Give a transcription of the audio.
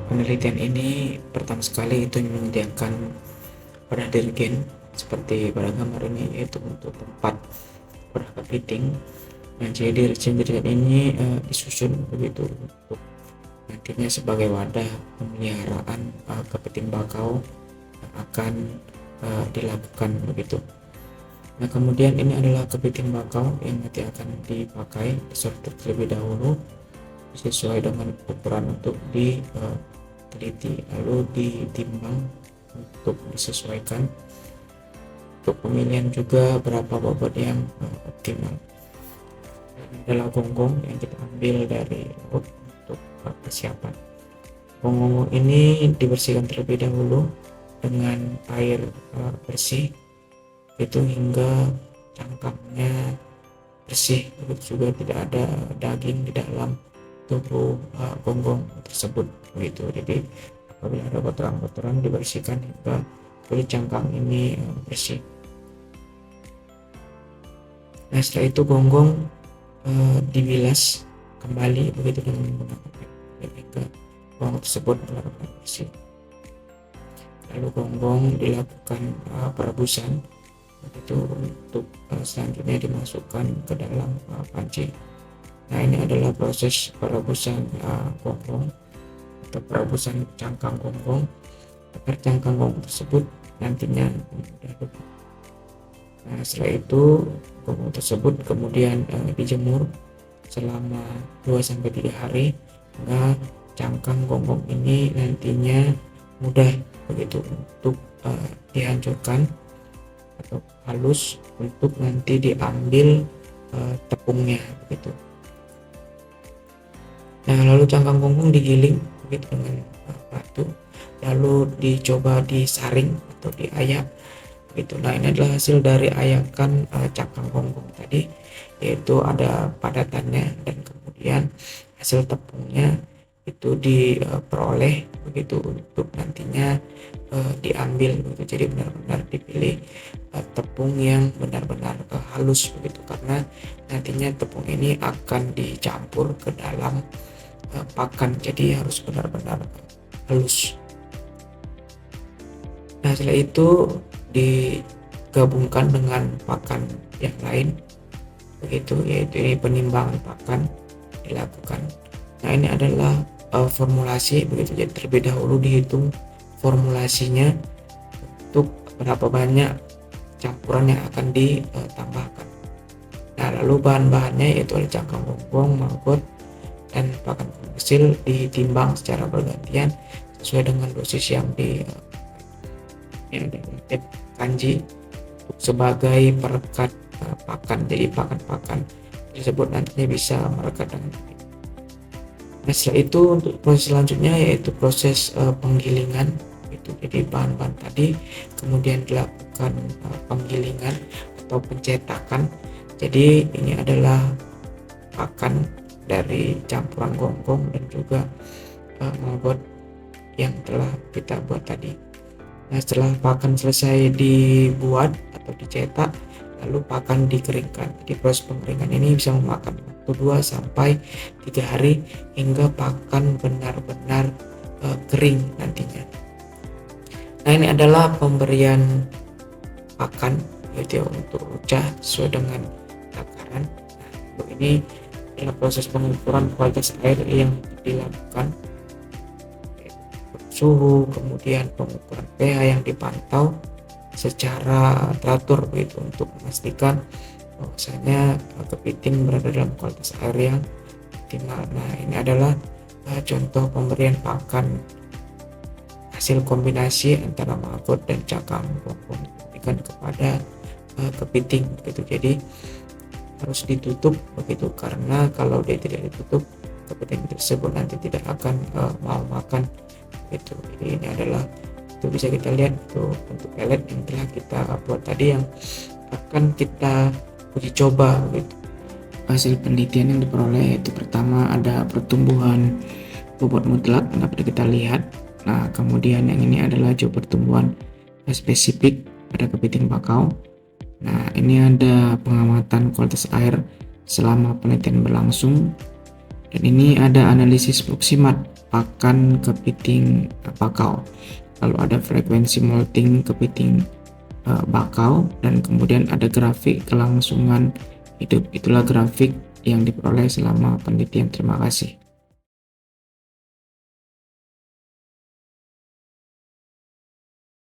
Penelitian ini pertama sekali itu menyediakan wadah detergen seperti pada gambar ini, yaitu untuk tempat wadah kepiting. Nah, jadi resin detergen ini disusun begitu untuk nantinya sebagai wadah pemeliharaan kepiting bakau yang akan dilakukan begitu. Nah, kemudian ini adalah kepiting bakau yang nanti akan dipakai disortir terlebih dahulu sesuai dengan ukuran untuk diteliti, lalu ditimbang untuk disesuaikan untuk pemilihan juga berapa bobot yang optimal. Ini adalah gonggong yang kita ambil dari laut untuk persiapan. Gonggong ini dibersihkan terlebih dahulu dengan air bersih itu hingga cangkangnya bersih, begitu juga tidak ada daging di dalam tubuh gonggong tersebut begitu. Jadi apabila ada kotoran-kotoran dibersihkan hingga kulit cangkang ini bersih. Nah, setelah itu gonggong dibilas kembali begitu dengan menggunakan air hingga gonggong tersebut benar-benar bersih. Lalu gonggong dilakukan perebusan itu untuk selanjutnya dimasukkan ke dalam panci. Nah, ini adalah proses perebusan gonggong atau perebusan cangkang gonggong agar cangkang gonggong tersebut nantinya mudah lembut. Nah, setelah itu gonggong tersebut kemudian dijemur selama 2-3 hari hingga cangkang gonggong ini nantinya mudah begitu untuk dihancurkan atau halus untuk nanti diambil tepungnya begitu. Nah, lalu cangkang gonggong digiling begitu dengan batu, lalu dicoba disaring atau diayak begitu. Nah, ini adalah hasil dari ayakan cangkang gonggong tadi, yaitu ada padatannya dan kemudian hasil tepungnya itu diperoleh begitu untuk nantinya diambil begitu. Jadi benar-benar dipilih tepung yang benar-benar halus begitu, karena nantinya tepung ini akan dicampur ke dalam pakan, jadi harus benar-benar halus. Nah, setelah itu digabungkan dengan pakan yang lain begitu, yaitu ini penimbangan pakan dilakukan. Nah, ini adalah formulasi begitu. Jadi terlebih dahulu dihitung formulasinya untuk berapa banyak campuran yang akan ditambahkan. Nah, lalu bahan-bahannya yaitu ada cangkang gonggong, maggot, dan pakan kecil ditimbang secara bergantian sesuai dengan dosis yang ada kanji sebagai perekat pakan. Jadi pakan-pakan tersebut nantinya bisa merekat dengan baik. Nah, setelah itu untuk proses selanjutnya yaitu proses penggilingan itu. Jadi bahan-bahan tadi kemudian dilakukan penggilingan atau pencetakan. Jadi ini adalah pakan dari campuran gonggong dan juga maggot yang telah kita buat tadi. Nah, setelah pakan selesai dibuat atau dicetak, lalu pakan dikeringkan. Jadi proses pengeringan ini bisa memakan waktu 2-3 hari hingga pakan benar-benar kering nantinya. Nah, ini adalah pemberian pakan yaitu untuk rucah sesuai dengan takaran. Nah, untuk ini adalah proses pengukuran kualitas air yang dilakukan, suhu, kemudian pengukuran pH yang dipantau secara teratur begitu untuk memastikan bahwasanya kepiting berada dalam kualitas air yang optimal. Nah, ini adalah contoh pemberian pakan hasil kombinasi antara maggot dan cangkang gonggong diberikan kepada kepiting begitu. Jadi harus ditutup begitu, karena kalau dia tidak ditutup kepiting tersebut nanti tidak akan mau makan itu. Jadi ini adalah itu bisa kita lihat tuh bentuk pelet yang telah kita buat tadi yang akan kita uji coba gitu. Hasil penelitian yang diperoleh itu pertama ada pertumbuhan bobot mutlak dapat kita lihat. Nah, kemudian yang ini adalah jumlah pertumbuhan spesifik pada kepiting bakau. Nah, ini ada pengamatan kualitas air selama penelitian berlangsung Dan ini ada analisis proximat pakan kepiting bakau, lalu ada frekuensi molting kepiting bakau, dan kemudian ada grafik kelangsungan hidup. Itulah grafik yang diperoleh selama penelitian. Terima kasih.